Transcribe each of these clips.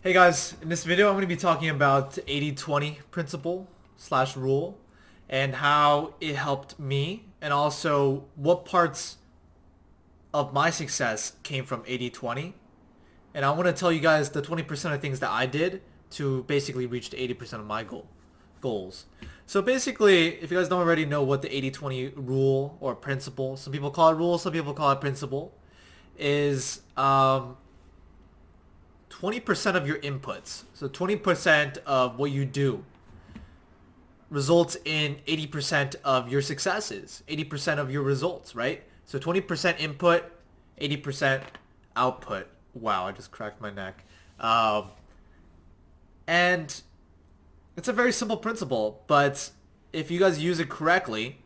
Hey guys, in this video I'm going to be talking about 80-20 principle slash rule and how it helped me, and also what parts of my success came from 80-20. And I want to tell you guys the 20% of things that I did to basically reach the 80% of my goals. So basically, if you guys don't already know what the 80-20 rule or principle, some people call it rule, some people call it principle, is 20% of your inputs. So 20% of what you do results in 80% of your successes, 80% of your results, right? So 20% input, 80% output. Wow, I just cracked my neck. And it's a very simple principle, but if you guys use it correctly,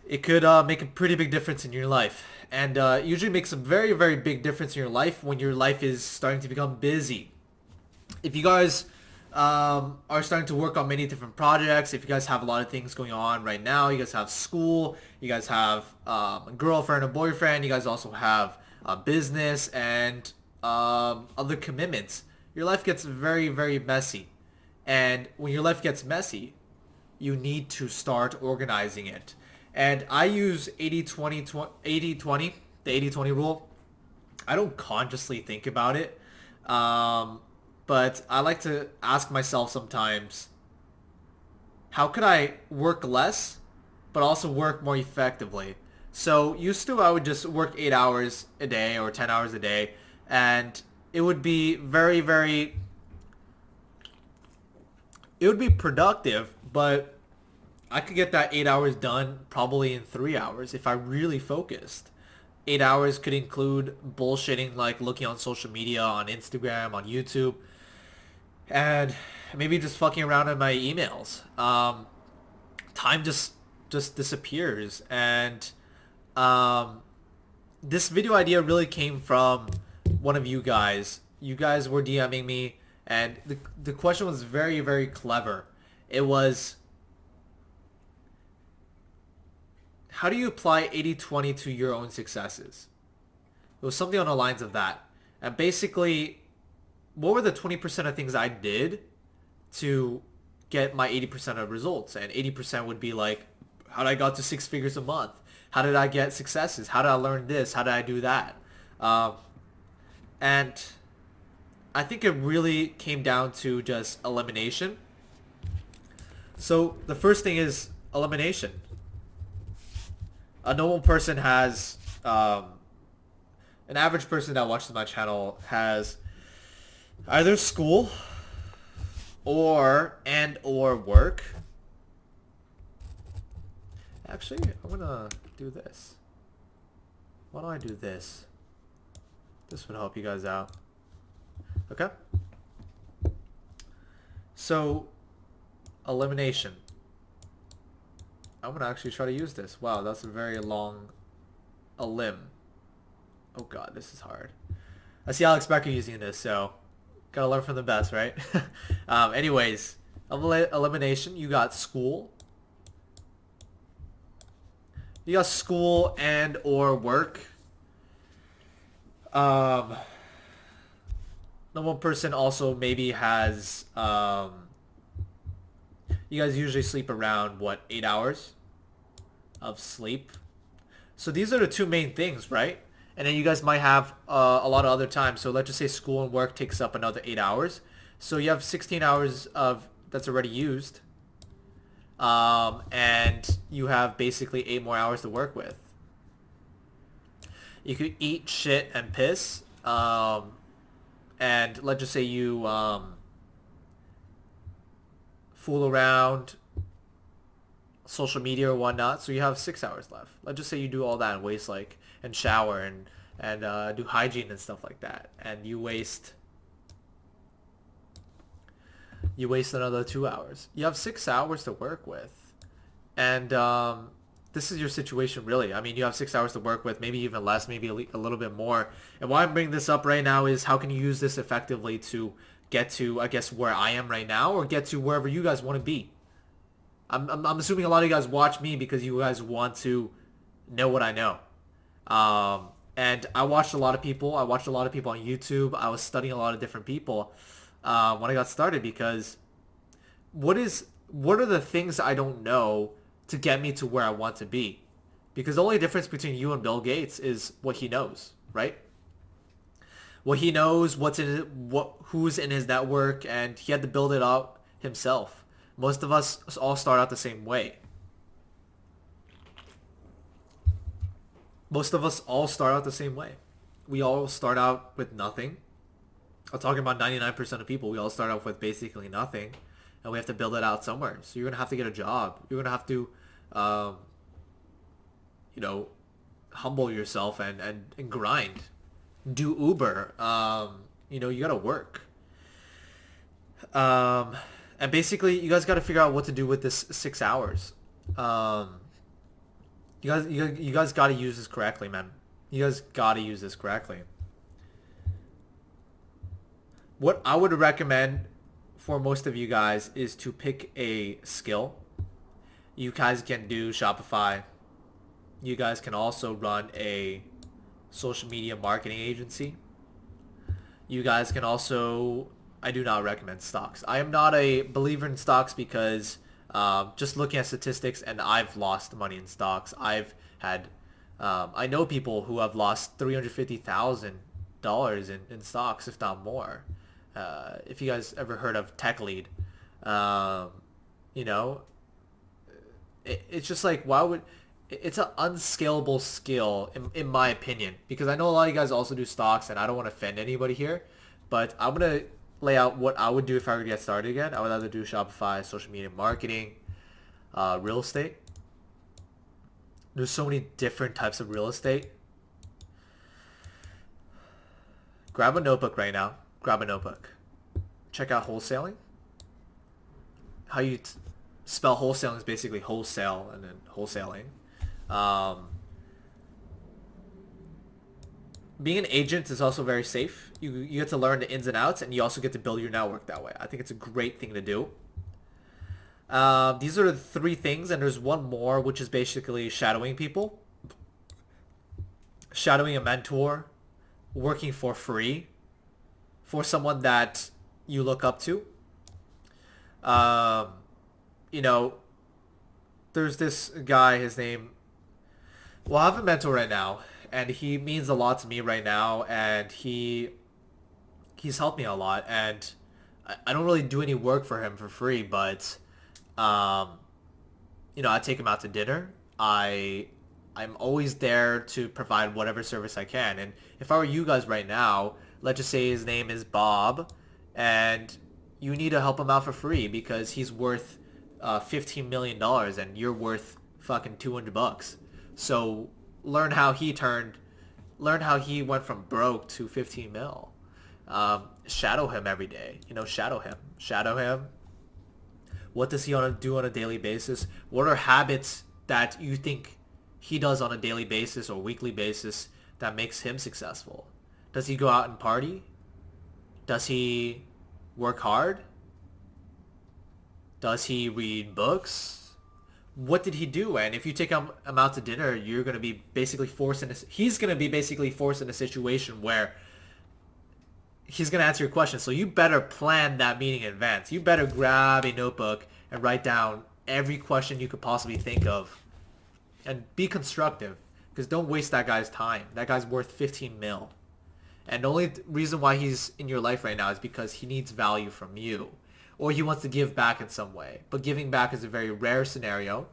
it could make a pretty big difference in your life. And usually makes a very, very big difference in your life when your life is starting to become busy. If you guys are starting to work on many different projects, if you guys have a lot of things going on right now, you guys have school, you guys have a girlfriend, a boyfriend, you guys also have a business and other commitments, your life gets very, very messy. And when your life gets messy, you need to start organizing it. And I use 80-20, 80-20, the 80-20 rule. I don't consciously think about it. But I like to ask myself sometimes, how could I work less, but also work more effectively? So used to, I would just work 8 hours a day or 10 hours a day. And it would be very, very, it would be productive, but I could get that 8 hours done probably in 3 hours if I really focused. 8 hours could include bullshitting, like looking on social media, on Instagram, on YouTube, and maybe just fucking around in my emails. Time just disappears, and um, this video idea really came from one of you guys. You guys were DMing me, and the question was very, very clever. It was, how do you apply 80-20 to your own successes? It was something on the lines of that. And basically, what were the 20% of things I did to get my 80% of results? And 80% would be like, how did I got to 6 figures a month? How did I get successes? How did I learn this? How did I do that? And I think it really came down to just elimination. So the first thing is elimination. A normal person has, an average person that watches my channel has either school or work. Actually, I'm gonna do this. Why don't I do this? This would help you guys out. Okay? So, elimination. I'm gonna actually try to use this. Wow, that's a very long limb. Oh god, this is hard. I see Alex Becker using this, so gotta learn from the best, right? Anyways, elimination. You got school. You got school and or work. Normal person also maybe has. You guys usually sleep around what, 8 hours of sleep. So these are the two main things, right? And then you guys might have a lot of other time. So let's just say school and work takes up another 8 hours. So you have 16 hours of that's already used. And you have basically 8 more hours to work with. You could eat shit and piss. And let's just say you fool around social media or whatnot, so you have 6 hours left. Let's just say you do all that and waste and shower and do hygiene and stuff like that, and you waste another 2 hours. You have 6 hours to work with, and this is your situation really. I mean, you have 6 hours to work with, maybe even less, maybe a little bit more. And why I'm bringing this up right now is how can you use this effectively to get to, I guess, where I am right now, or get to wherever you guys want to be. I'm assuming a lot of you guys watch me because you guys want to know what I know. And I watched a lot of people. I watched a lot of people on YouTube. I was studying a lot of different people when I got started because what are the things I don't know to get me to where I want to be? Because the only difference between you and Bill Gates is what he knows, right? What he knows, who's in his network, and he had to build it out himself. Most of us all start out the same way. Most of us all start out the same way. We all start out with nothing. I'm talking about 99% of people. We all start off with basically nothing, and we have to build it out somewhere. So you're gonna have to get a job. You're gonna have to, um, you know, humble yourself and grind. Do Uber. You gotta work. Um, and basically, you guys gotta figure out what to do with this 6 hours. Um, you guys gotta use this correctly, man. You guys gotta use this correctly. What I would recommend for most of you guys is to pick a skill. You guys can do Shopify. You guys can also run a social media marketing agency. You guys can also, I do not recommend stocks. I am not a believer in stocks because just looking at statistics, and I've lost money in stocks. I know people who have lost $350,000 in stocks, if not more. If you guys ever heard of Tech Lead, um, you know, it's just like, why would it's an unscalable skill in my opinion, because I know a lot of you guys also do stocks, and I don't want to offend anybody here, but I'm gonna lay out what I would do if I were to get started again. I would either do Shopify, social media marketing, real estate. There's so many different types of real estate. Grab a notebook right now. Grab a notebook. Check out wholesaling. How you spell wholesaling is basically wholesale and then wholesaling. Um, Being an agent is also very safe. You get to learn the ins and outs, and you also get to build your network that way. I think it's a great thing to do. These are the three things, and there's one more, which is basically shadowing people, shadowing a mentor, working for free for someone that you look up to. Um, you know, there's this guy, his name, well, I have a mentor right now, and he means a lot to me right now, and he's helped me a lot, and I don't really do any work for him for free, but um, I take him out to dinner. I'm always there to provide whatever service I can. And if I were you guys right now, let's just say his name is Bob, and you need to help him out for free because he's worth $15 million and you're worth fucking $200. So learn how he went from broke to 15 mil. Shadow him every day. Shadow him. What does he do on a daily basis? What are habits that you think he does on a daily basis or weekly basis that makes him successful? Does he go out and party? Does he work hard? Does he read books? What did he do? And if you take him out to dinner, you're going to be basically he's going to be basically forced in a situation where he's going to answer your question. So you better plan that meeting in advance. You better grab a notebook and write down every question you could possibly think of. And be constructive. Because don't waste that guy's time. That guy's worth 15 mil. And the only reason why he's in your life right now is because he needs value from you. Or he wants to give back in some way. But giving back is a very rare scenario.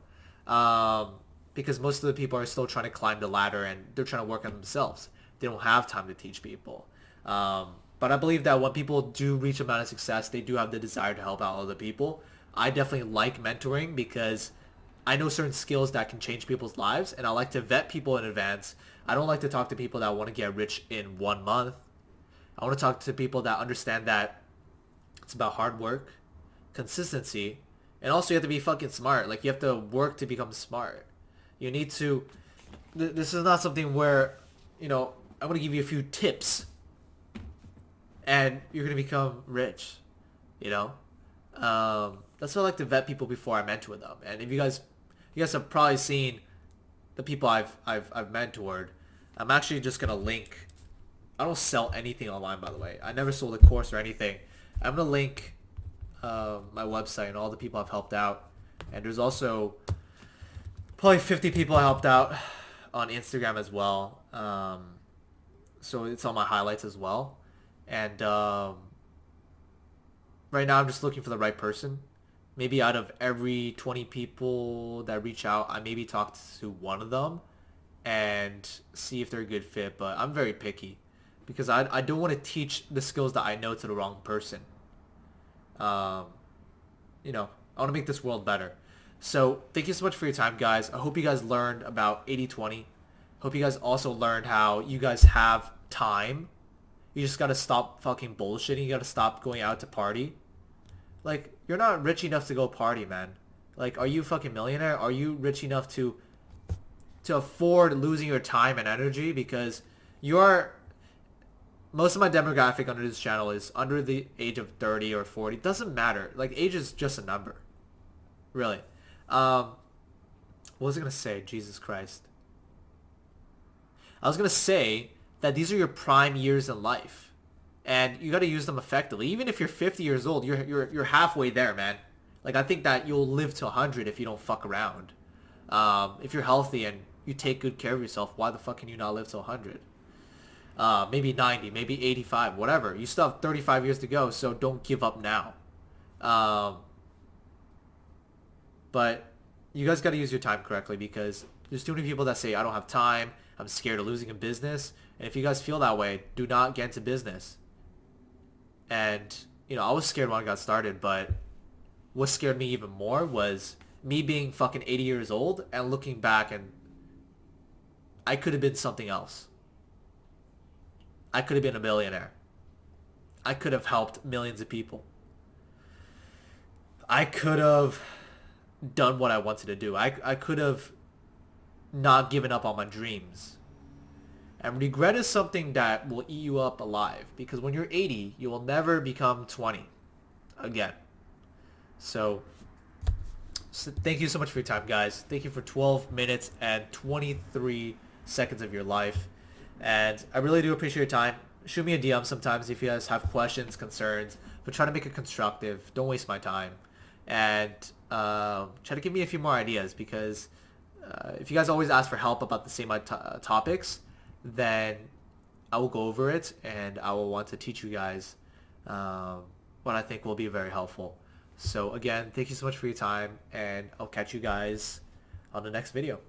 Because most of the people are still trying to climb the ladder and they're trying to work on themselves. They don't have time to teach people. But I believe that when people do reach a amount of success, they do have the desire to help out other people. I definitely like mentoring because I know certain skills that can change people's lives, and I like to vet people in advance. I don't like to talk to people that want to get rich in 1 month. I want to talk to people that understand that it's about hard work, consistency, and also you have to be fucking smart. Like, you have to work to become smart. You need to... This is not something where, I'm going to give you a few tips and you're going to become rich, That's why I like to vet people before I mentor them. And if you guys have probably seen the people I've mentored, I'm actually just gonna link. I don't sell anything online, by the way. I never sold a course or anything. I'm gonna link my website and all the people I've helped out. And there's also probably 50 people I helped out on Instagram as well. So it's on my highlights as well. And right now I'm just looking for the right person. Maybe out of every 20 people that reach out, I maybe talk to one of them and see if they're a good fit. But I'm very picky because I don't want to teach the skills that I know to the wrong person. Um, I want to make this world better. So thank you so much for your time, guys. I hope you guys learned about 80/20. Hope you guys also learned how you guys have time. You just got to stop fucking bullshitting. You got to stop going out to party. Like, you're not rich enough to go party, man. Like, are you a fucking millionaire? Are you rich enough to afford losing your time and energy? Because you're... Most of my demographic under this channel is under the age of 30 or 40. Doesn't matter. Like, age is just a number. Really. What was I going to say? Jesus Christ. I was going to say that these are your prime years in life. And you got to use them effectively. Even if you're 50 years old, you're halfway there, man. Like, I think that you'll live to 100 if you don't fuck around. If you're healthy and you take good care of yourself, why the fuck can you not live to 100? Maybe 90, maybe 85, whatever. You still have 35 years to go, so don't give up now. But you guys got to use your time correctly because there's too many people that say, I don't have time, I'm scared of losing a business. And if you guys feel that way, do not get into business. And, I was scared when I got started, but what scared me even more was me being fucking 80 years old and looking back and I could have been something else. I could have been a millionaire. I could have helped millions of people. I could have done what I wanted to do. I could have not given up on my dreams. And regret is something that will eat you up alive. Because when you're 80, you will never become 20 again. So thank you so much for your time, guys. Thank you for 12 minutes and 23 seconds of your life. And I really do appreciate your time. Shoot me a DM sometimes if you guys have questions, concerns. But try to make it constructive. Don't waste my time. And try to give me a few more ideas because if you guys always ask for help about the same topics, then I will go over it and I will want to teach you guys what I think will be very helpful. So again, thank you so much for your time and I'll catch you guys on the next video.